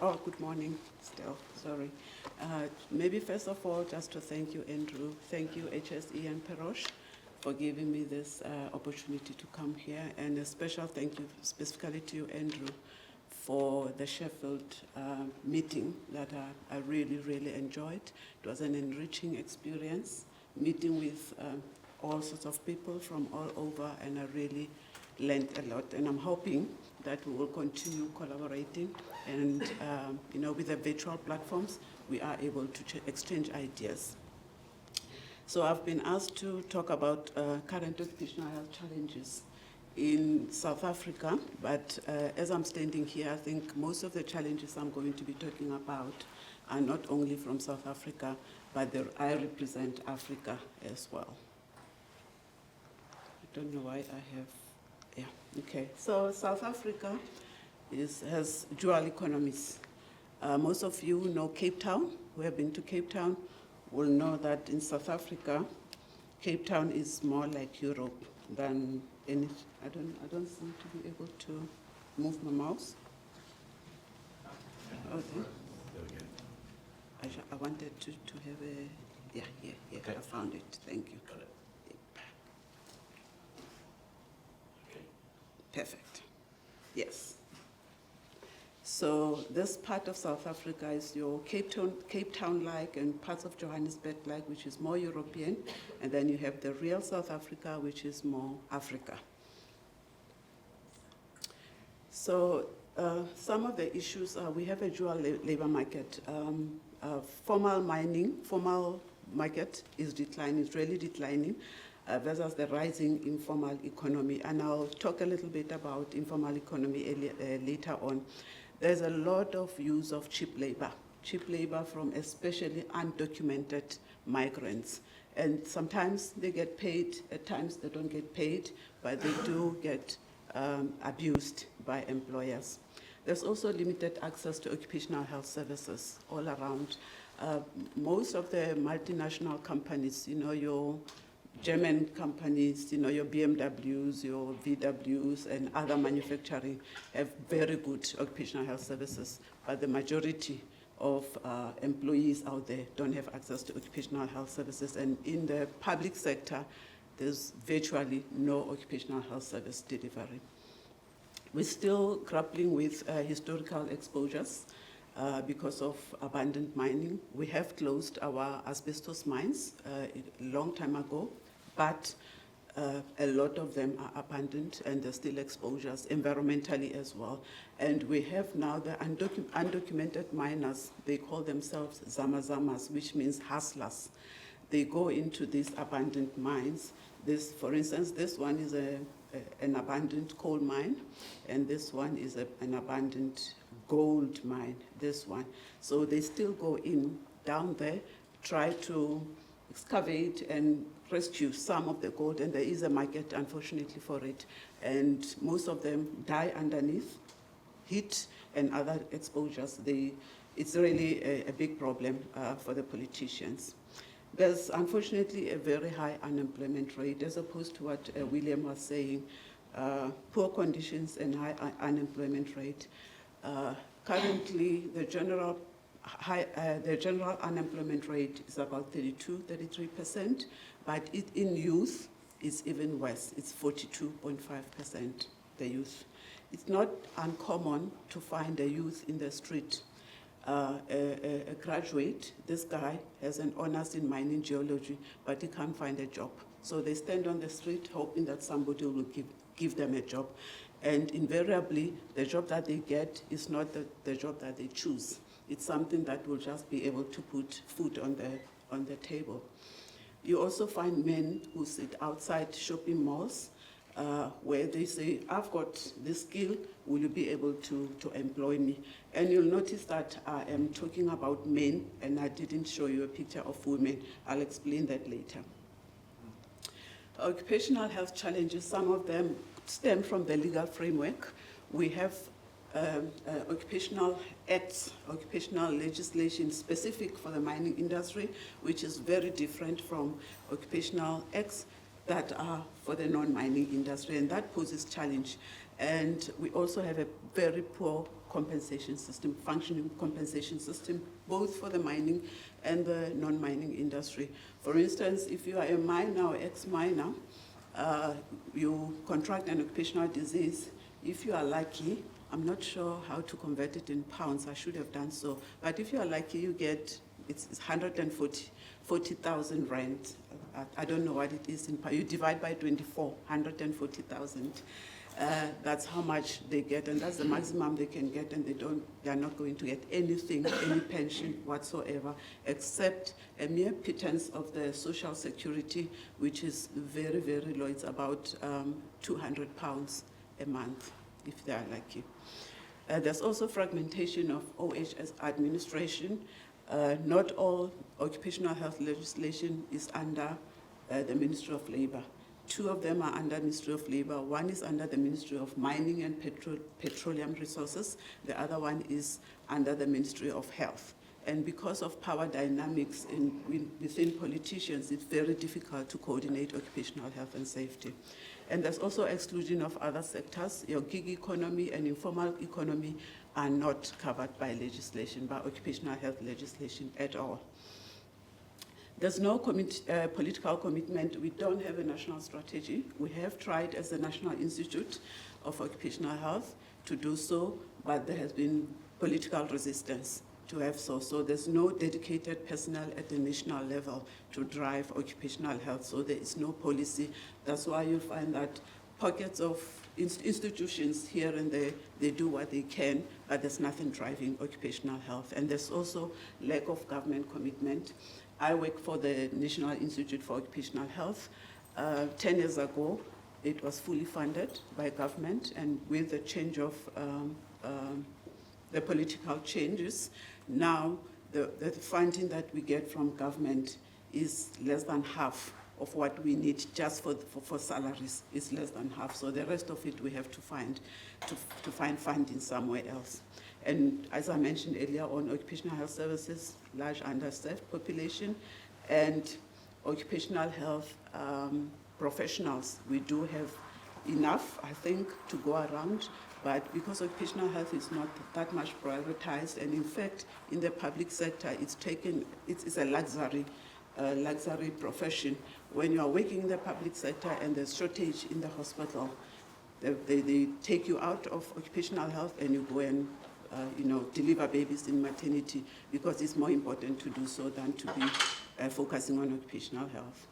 Oh, good morning still, sorry. Maybe first of all, just to thank you, Andrew. Thank you, HSE and PEROSH, for giving me this opportunity to come here. And a special thank you specifically to you, Andrew, for the Sheffield meeting that I really, really enjoyed. It was an enriching experience, meeting with all sorts of people from all over, and I really learned a lot. And I'm hoping that we will continue collaborating, and with the virtual platforms, we are able to exchange ideas. So I've been asked to talk about current occupational health challenges in South Africa, but as I'm standing here, I think most of the challenges I'm going to be talking about are not only from South Africa, but I represent Africa as well. I don't know why I have, yeah, okay. So South Africa has dual economies. Most of you know Cape Town, who have been to Cape Town, will know that in South Africa, Cape Town is more like Europe than any. I don't seem to be able to move my mouse. Okay. I wanted to have a, yeah, okay. I found it, thank you. Got it. Perfect, yes. So this part of South Africa is your Cape Town-like and parts of Johannesburg-like, which is more European, and then you have the real South Africa, which is more Africa. So some of the issues are, we have a dual labor market. Formal market is declining, is really declining, versus the rising informal economy. And I'll talk a little bit about informal economy later on. There's a lot of use of cheap labor from especially undocumented migrants. And sometimes they get paid, at times they don't get paid, but they do get abused by employers. There's also limited access to occupational health services all around. Most of the multinational companies, your German companies, your BMWs, your VWs, and other manufacturing have very good occupational health services, but the majority of employees out there don't have access to occupational health services, and in the public sector, there's virtually no occupational health service delivery. We're still grappling with historical exposures because of abandoned mining. We have closed our asbestos mines a long time ago, but a lot of them are abandoned and there's still exposures environmentally as well. And we have now the undocumented miners. They call themselves zamazamas, which means hustlers. They go into these abandoned mines. For instance, this one is an abandoned coal mine, and this one is an abandoned gold mine, this one. So they still go in down there, try to excavate and rescue some of the gold, and there is a market, unfortunately, for it. And most of them die underneath heat and other exposures. It's really a big problem for the politicians. There's unfortunately a very high unemployment rate, as opposed to what William was saying, poor conditions and high unemployment rate. Currently, the general unemployment rate is about 32–33%, but in youth, it's even worse. It's 42.5%, the youth. It's not uncommon to find a youth in the street. A graduate, this guy has an honors in mining geology, but he can't find a job. So they stand on the street hoping that somebody will give them a job. And invariably, the job that they get is not the job that they choose. It's something that will just be able to put food on the table. You also find men who sit outside shopping malls where they say, I've got this skill, will you be able to employ me? And you'll notice that I am talking about men, and I didn't show you a picture of women. I'll explain that later. Occupational health challenges, some of them stem from the legal framework. We have occupational acts, occupational legislation specific for the mining industry, which is very different from occupational acts that are for the non-mining industry, and that poses challenge. And we also have a very poor compensation system, functioning compensation system, both for the mining and the non-mining industry. For instance, if you are a miner or ex-miner, you contract an occupational disease. If you are lucky, I'm not sure how to convert it in pounds, I should have done so, but if you are lucky, you get, it's 140,000 rand. I don't know what it is in pounds. You divide by 24, 140,000. That's how much they get, and that's the maximum they can get, and they are not going to get anything, any pension whatsoever, except a mere pittance of the social security, which is very, very low. It's about £200 a month, if they are lucky. There's also fragmentation of OHS administration. Not all occupational health legislation is under the Ministry of Labour. Two of them are under Ministry of Labour. One is under the Ministry of Mining and Petroleum Resources. The other one is under the Ministry of Health. And because of power dynamics within politicians, it's very difficult to coordinate occupational health and safety. And there's also exclusion of other sectors. Your gig economy and informal economy are not covered by legislation, by occupational health legislation at all. There's no political commitment. We don't have a national strategy. We have tried as the National Institute of Occupational Health to do so, but there has been political resistance to have so. So there's no dedicated personnel at the national level to drive occupational health, so there is no policy. That's why you find that pockets of institutions here and there, they do what they can, but there's nothing driving occupational health. And there's also lack of government commitment. I work for the National Institute for Occupational Health. 10 years ago, it was fully funded by government, and with the change of the political changes, now the funding that we get from government is less than half of what we need just for salaries. Is less than half. So the rest of it we have to find funding somewhere else. And as I mentioned earlier on, occupational health services, large underserved population, and occupational health professionals. We do have enough, I think, to go around, but because occupational health is not that much prioritized, and in fact, in the public sector, it's a luxury profession. When you are working in the public sector and there's shortage in the hospital, they take you out of occupational health and you go and deliver babies in maternity, because it's more important to do so than to be focusing on occupational health.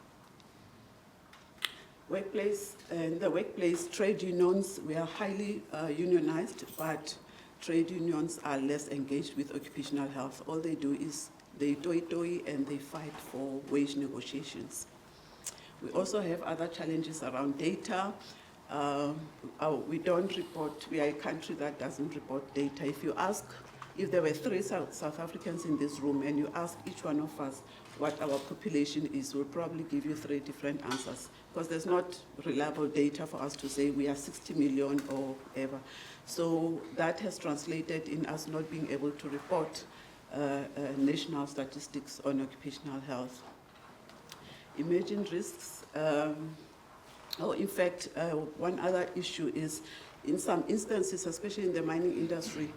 In the workplace, trade unions, we are highly unionized, but trade unions are less engaged with occupational health. All they do is they toy and they fight for wage negotiations. We also have other challenges around data. We don't report, we are a country that doesn't report data. If there were 3 South Africans in this room and you ask each one of us what our population is, we'll probably give you 3 different answers, because there's not reliable data for us to say we are 60 million or ever. So that has translated in us not being able to report national statistics on occupational health. Emerging risks. One other issue is, in some instances, especially in the mining industry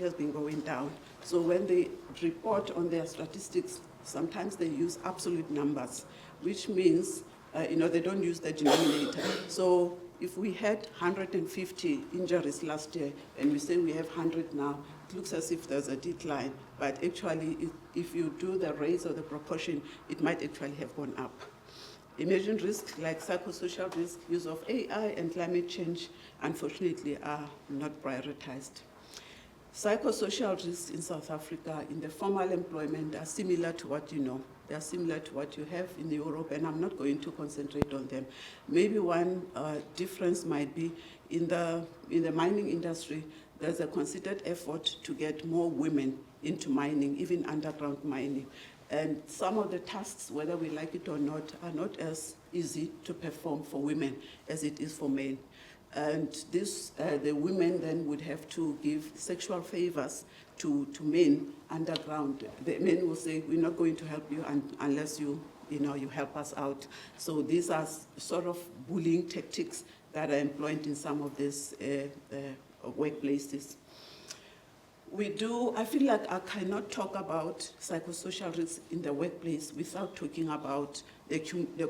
has been going down. So when they report on their statistics, sometimes they use absolute numbers, which means they don't use the denominator. So if we had 150 injuries last year and we say we have 100 now, it looks as if there's a decline, but actually if you do the raise of the proportion, it might actually have gone up. Emerging risks like psychosocial risk, use of AI, and climate change, unfortunately, are not prioritized. Psychosocial risks in South Africa in the formal employment are similar to what you know. They are similar to what you have in Europe, and I'm not going to concentrate on them. Maybe one difference might be in the mining industry, there's a considered effort to get more women into mining, even underground mining. And some of the tasks, whether we like it or not, are not as easy to perform for women as it is for men. And the women then would have to give sexual favors to men underground. The men will say, we're not going to help you unless you help us out. So these are sort of bullying tactics that are employed in some of these workplaces. We do, I feel like I cannot talk about psychosocial risks in the workplace without talking about the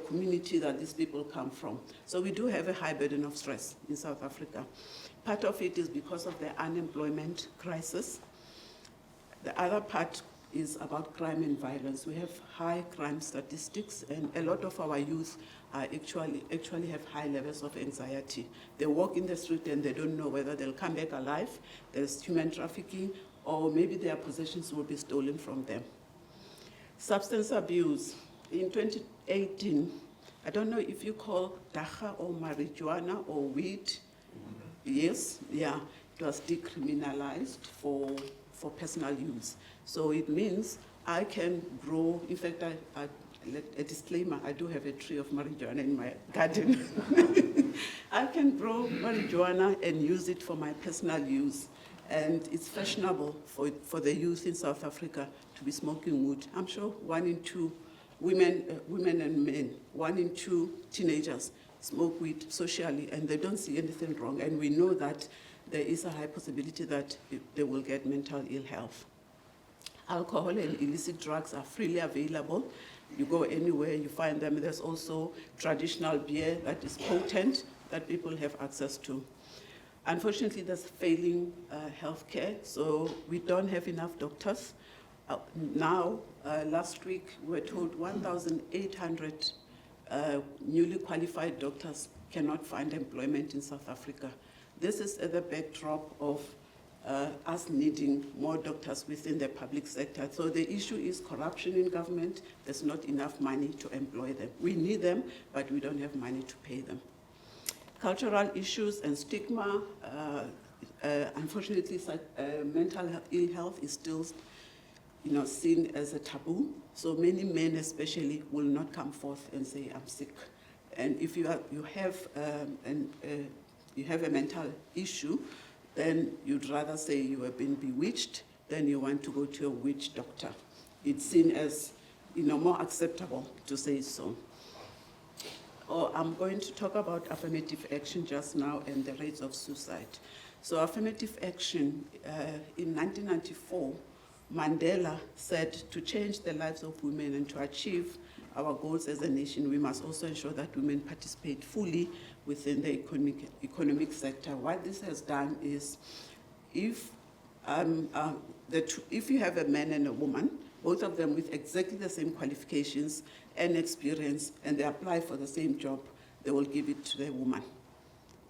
community that these people come from. So we do have a high burden of stress in South Africa. Part of it is because of the unemployment crisis. The other part is about crime and violence. We have high crime statistics, and a lot of our youth actually have high levels of anxiety. They walk in the street and they don't know whether they'll come back alive. There's human trafficking, or maybe their possessions will be stolen from them. Substance abuse. In 2018, I don't know if you call dacha or marijuana or weed. Yes, yeah, it was decriminalized for personal use. So it means I can grow, in fact, a disclaimer, I do have a tree of marijuana in my garden. I can grow marijuana and use it for my personal use. And it's fashionable for the youth in South Africa to be smoking wood. I'm sure 1 in 2 women and men, 1 in 2 teenagers smoke weed socially, and they don't see anything wrong. And we know that there is a high possibility that they will get mental ill health. Alcohol and illicit drugs are freely available. You go anywhere, you find them. There's also traditional beer that is potent that people have access to. Unfortunately, there's failing healthcare, so we don't have enough doctors. Last week, we were told 1,800 newly qualified doctors cannot find employment in South Africa. This is at the backdrop of us needing more doctors within the public sector. So the issue is corruption in government. There's not enough money to employ them. We need them, but we don't have money to pay them. Cultural issues and stigma. Unfortunately, mental ill health is still seen as a taboo. So many men especially will not come forth and say, I'm sick. And if you have a mental issue, then you'd rather say you have been bewitched than you want to go to a witch doctor. It's seen as more acceptable to say so. I'm going to talk about affirmative action just now and the rates of suicide. So affirmative action, in 1994, Mandela said to change the lives of women and to achieve our goals as a nation, we must also ensure that women participate fully within the economic sector. What this has done is, if you have a man and a woman, both of them with exactly the same qualifications and experience, and they apply for the same job, they will give it to the woman.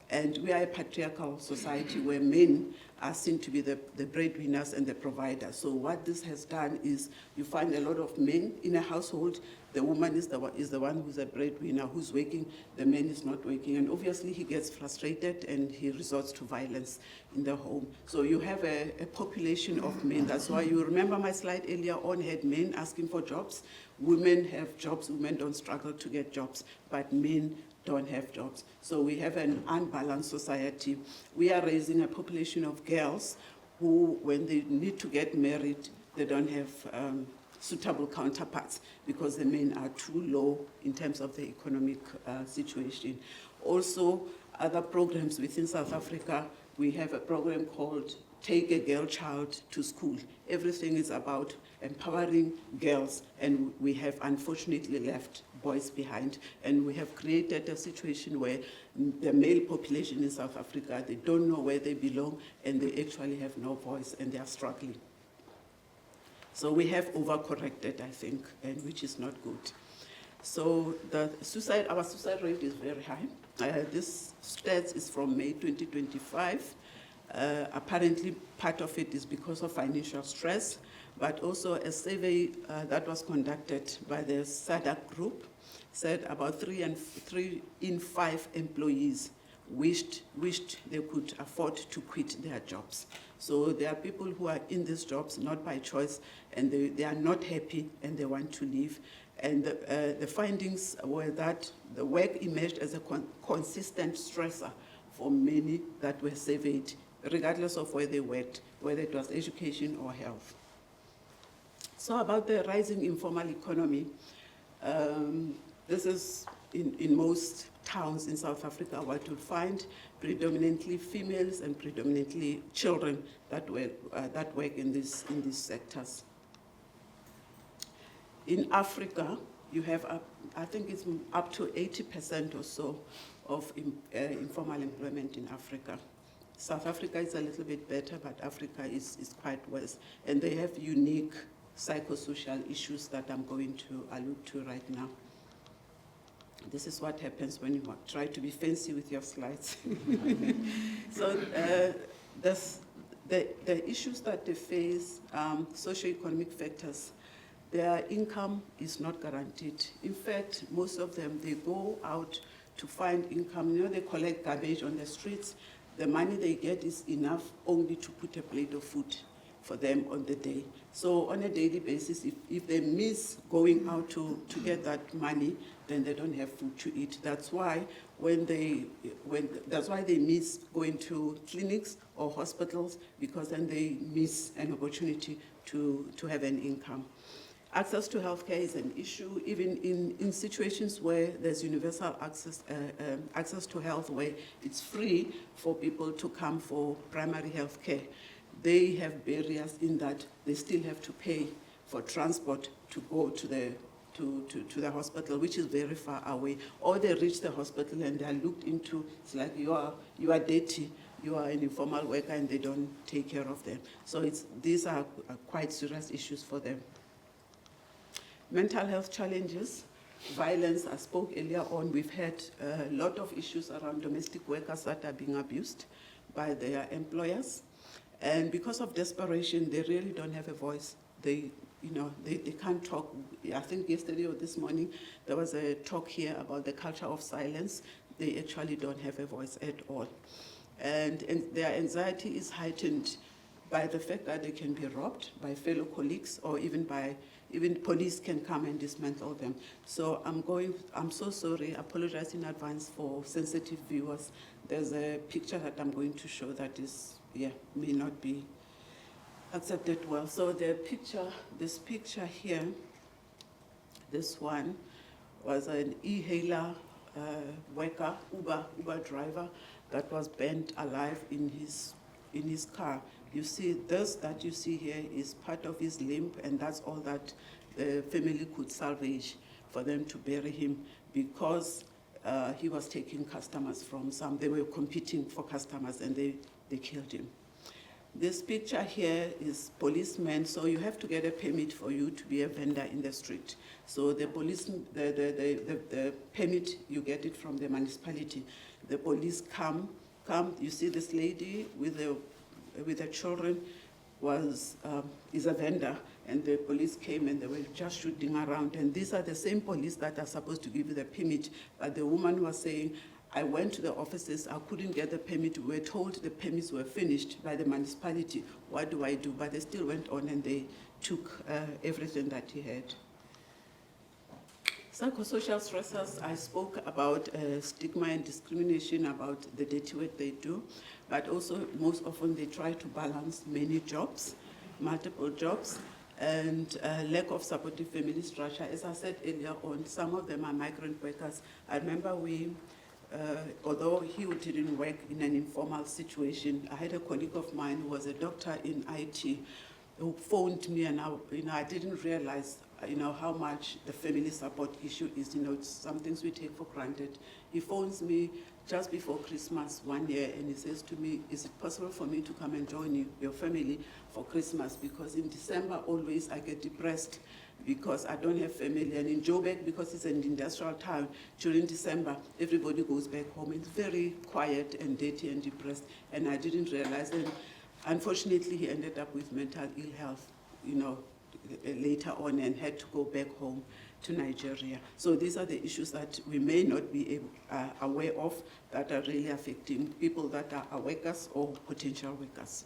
And we are a patriarchal society where men are seen to be the breadwinners and the providers. So what this has done is you find a lot of men in a household. The woman is the one who's a breadwinner, who's working. The man is not working. And obviously he gets frustrated and he resorts to violence in the home. So you have a population of men. That's why you remember my slide earlier on had men asking for jobs. Women have jobs. Women don't struggle to get jobs, but men don't have jobs. So we have an unbalanced society. We are raising a population of girls who, when they need to get married, they don't have suitable counterparts because the men are too low in terms of the economic situation. Also, other programs within South Africa, we have a program called Take a Girl Child to School. Everything is about empowering girls, and we have unfortunately left boys behind. And we have created a situation where the male population in South Africa, they don't know where they belong, and they actually have no voice, and they are struggling. So we have overcorrected, I think, and which is not good. So our suicide rate is very high. This stats is from May 2025. Apparently, part of it is because of financial stress, but also a survey that was conducted by the SADC group said about 3 in 5 employees wished they could afford to quit their jobs. So there are people who are in these jobs not by choice, and they are not happy and they want to leave. And the findings were that the work emerged as a consistent stressor for many that were surveyed, regardless of where they worked, whether it was education or health. So about the rising informal economy, this is in most towns in South Africa, what you'll find predominantly females and predominantly children that work in these sectors. In Africa, you have, I think it's up to 80% or so of informal employment in Africa. South Africa is a little bit better, but Africa is quite worse. And they have unique psychosocial issues that I'm going to allude to right now. This is what happens when you try to be fancy with your slides. So the issues that they face, socioeconomic factors, their income is not guaranteed. In fact, most of them, they go out to find income. You know, they collect garbage on the streets. The money they get is enough only to put a plate of food for them on the day. So on a daily basis, if they miss going out to get that money, then they don't have food to eat. That's why that's why they miss going to clinics or hospitals, because then they miss an opportunity to have an income. Access to healthcare is an issue, even in situations where there's universal access to health, where it's free for people to come for primary health care. They have barriers in that they still have to pay for transport to go to the hospital, which is very far away. Or they reach the hospital and they are looked into, it's like you are dirty, you are an informal worker, and they don't take care of them. So these are quite serious issues for them. Mental health challenges, violence, I spoke earlier on. We've had a lot of issues around domestic workers that are being abused by their employers. And because of desperation, they really don't have a voice. They can't talk. I think yesterday or this morning, there was a talk here about the culture of silence. They actually don't have a voice at all. And their anxiety is heightened by the fact that they can be robbed by fellow colleagues, or even police can come and dismantle them. So I'm so sorry, I apologize in advance for sensitive viewers. There's a picture that I'm going to show that may not be accepted well. So this picture here, this one was an e-hailer worker, Uber driver, that was burnt alive in his car. You see, this that you see here is part of his limb, and that's all that the family could salvage for them to bury him, because he was taking customers from some. They were competing for customers, and they killed him. This picture here is policemen, so you have to get a permit for you to be a vendor in the street. So the permit, you get it from the municipality. The police come. You see this lady with the children is a vendor, and the police came and they were just shooting around. And these are the same police that are supposed to give you the permit. But the woman was saying, I went to the offices, I couldn't get the permit. We were told the permits were finished by the municipality. What do I do? But they still went on and they took everything that he had. Psychosocial stressors, I spoke about stigma and discrimination, about the dirty work they do, but also most often they try to balance many jobs, multiple jobs, and lack of supportive family structure. As I said earlier on, some of them are migrant workers. I remember although he didn't work in an informal situation, I had a colleague of mine who was a doctor in IT who phoned me, and I didn't realize how much the family support issue is. It's some things we take for granted. He phones me just before Christmas one year, and he says to me, is it possible for me to come and join your family for Christmas? Because in December, always I get depressed because I don't have family. And in Joburg, because it's an industrial town, during December, everybody goes back home. It's very quiet and dirty and depressed, and I didn't realize. And unfortunately, he ended up with mental ill health, later on, and had to go back home to Nigeria. So these are the issues that we may not be aware of, that are really affecting people that are workers or potential workers.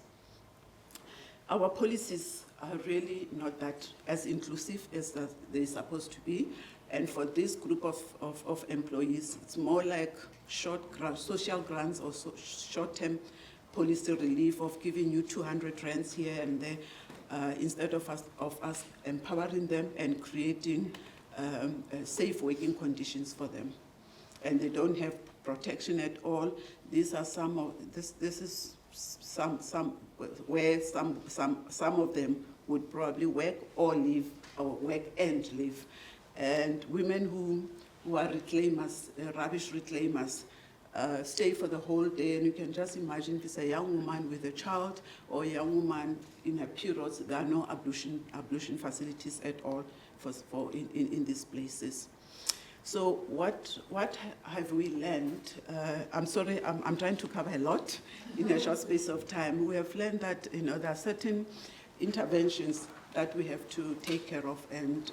Our policies are really not that as inclusive as they're supposed to be. And for this group of employees, it's more like social grants or short-term policy relief of giving you 200 rands here and there, instead of us empowering them and creating safe working conditions for them. and they don't have protection at all. These are some of this is some where some of them would probably work or live, or work and live. And women who are reclaimers, rubbish reclaimers, stay for the whole day, and you can just imagine if it's a young woman with a child or a young woman in her periods, there are no ablution facilities at all in these places. So what have we learned? I'm sorry, I'm trying to cover a lot in a short space of time. We have learned that there are certain interventions that we have to take care of, and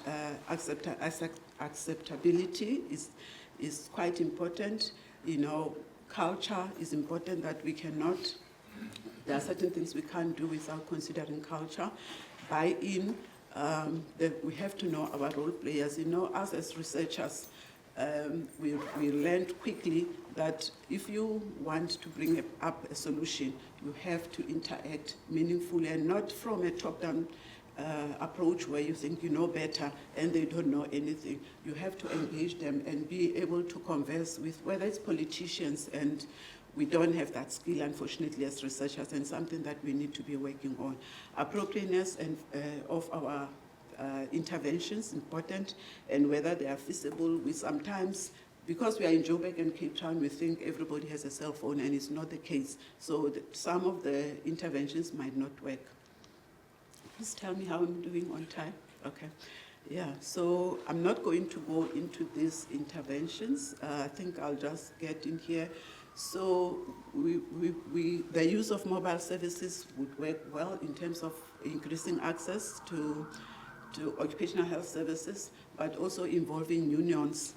acceptability is quite important. Culture is important, that we cannot, there are certain things we can't do without considering culture. Buy-in, that we have to know our role players. Us as researchers, we learned quickly that if you want to bring up a solution, you have to interact meaningfully and not from a top-down approach where you think you know better and they don't know anything. You have to engage them and be able to converse with, whether it's politicians, and we don't have that skill, unfortunately, as researchers, and something that we need to be working on. Appropriateness of our interventions, important, and whether they are feasible. We sometimes, because we are in Joburg and Cape Town, we think everybody has a cell phone, and it's not the case. So some of the interventions might not work. Please tell me how I'm doing on time. Okay. Yeah, so I'm not going to go into these interventions. I think I'll just get in here. So the use of mobile services would work well in terms of increasing access to occupational health services, but also involving unions,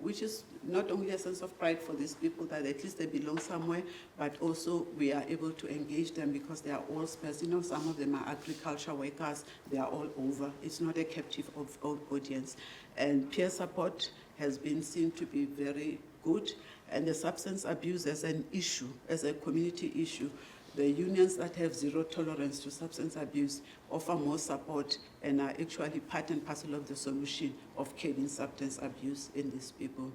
which is not only a sense of pride for these people that at least they belong somewhere, but also we are able to engage them because they are all sparse. Some of them are agriculture workers, they are all over. It's not a captive audience. And peer support has been seen to be very good, and the substance abuse as an issue, as a community issue. The unions that have zero tolerance to substance abuse offer more support and are actually part and parcel of the solution of curbing substance abuse in these people.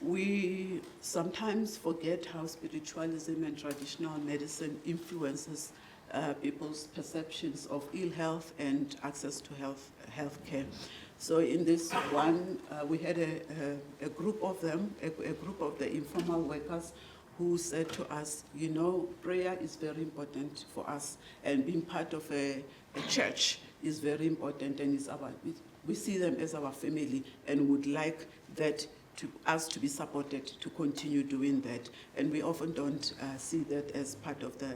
We sometimes forget how spiritualism and traditional medicine influences people's perceptions of ill health and access to health care. So in this one, we had a group of them, a group of the informal workers who said to us, prayer is very important for us, and being part of a church is very important, and we see them as our family and would like that us to be supported to continue doing that. And we often don't see that as part of the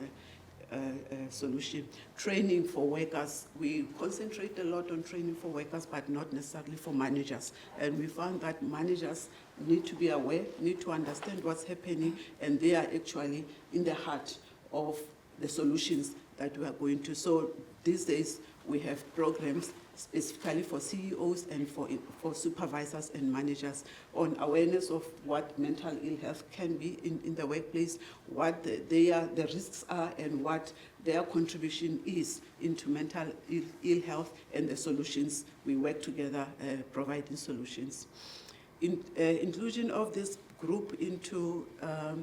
solution. Training for workers, we concentrate a lot on training for workers, but not necessarily for managers. And we found that managers need to be aware, need to understand what's happening, and they are actually in the heart of the solutions that we are going to. So these days, we have programs specifically for CEOs and for supervisors and managers on awareness of what mental ill health can be in the workplace, what the risks are, and what their contribution is into mental ill health, and the solutions. We work together providing solutions. Inclusion of this group into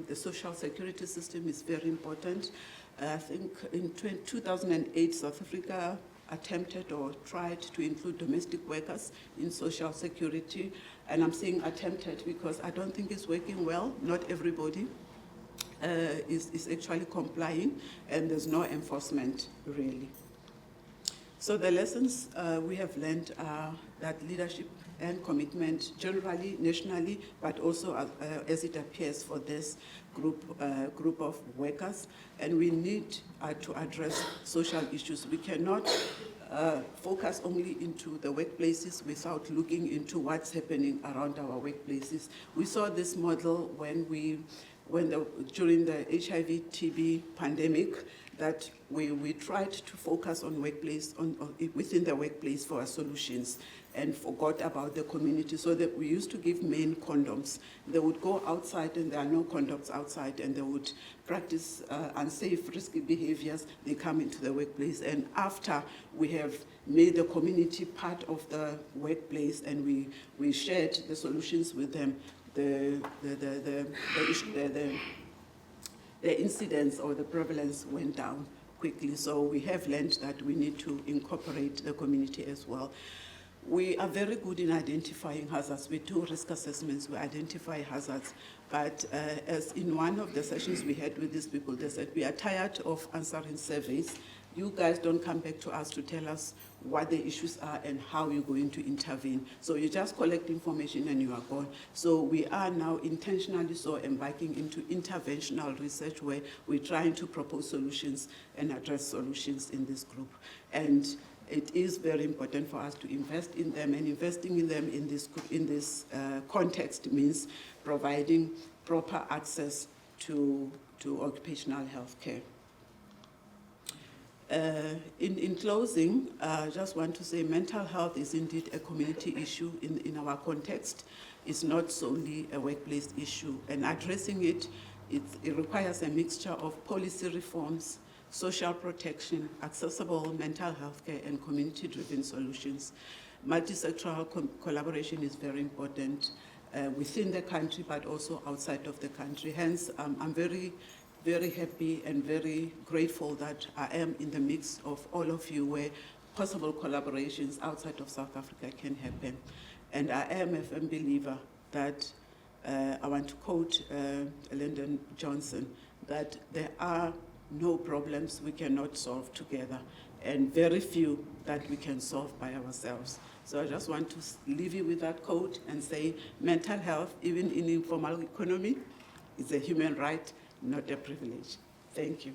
the social security system is very important. I think in 2008, South Africa attempted or tried to include domestic workers in social security. And I'm saying attempted because I don't think it's working well. Not everybody is actually complying, and there's no enforcement really. So the lessons we have learned are that leadership and commitment generally, nationally, but also as it appears for this group of workers, and we need to address social issues. We cannot focus only into the workplaces without looking into what's happening around our workplaces. We saw this model during the HIV/TB pandemic. that we tried to focus on workplace, within the workplace for our solutions, and forgot about the community. So that we used to give men condoms. They would go outside and there are no condoms outside, and they would practice unsafe, risky behaviors. They come into the workplace, and after we have made the community part of the workplace and we shared the solutions with them, the incidence or the prevalence went down quickly. So we have learned that we need to incorporate the community as well. We are very good in identifying hazards. We do risk assessments, we identify hazards, but as in one of the sessions we had with these people, they said, we are tired of answering surveys. You guys don't come back to us to tell us what the issues are and how you're going to intervene. So you just collect information and you are gone. So we are now intentionally so embarking into interventional research where we're trying to propose solutions and address solutions in this group. And it is very important for us to invest in them, and investing in them in this context means providing proper access to occupational health care. In closing, I just want to say mental health is indeed a community issue in our context. It's not solely a workplace issue, and addressing it requires a mixture of policy reforms, social protection, accessible mental health care, and community-driven solutions. Multi-sectoral collaboration is very important within the country, but also outside of the country. Hence, I'm very happy and very grateful that I am in the mix of all of you where possible collaborations outside of South Africa can happen. And I am a firm believer that, I want to quote Lyndon Johnson, that there are no problems we cannot solve together, and very few that we can solve by ourselves. So I just want to leave you with that quote and say mental health, even in informal economy, is a human right, not a privilege. Thank you.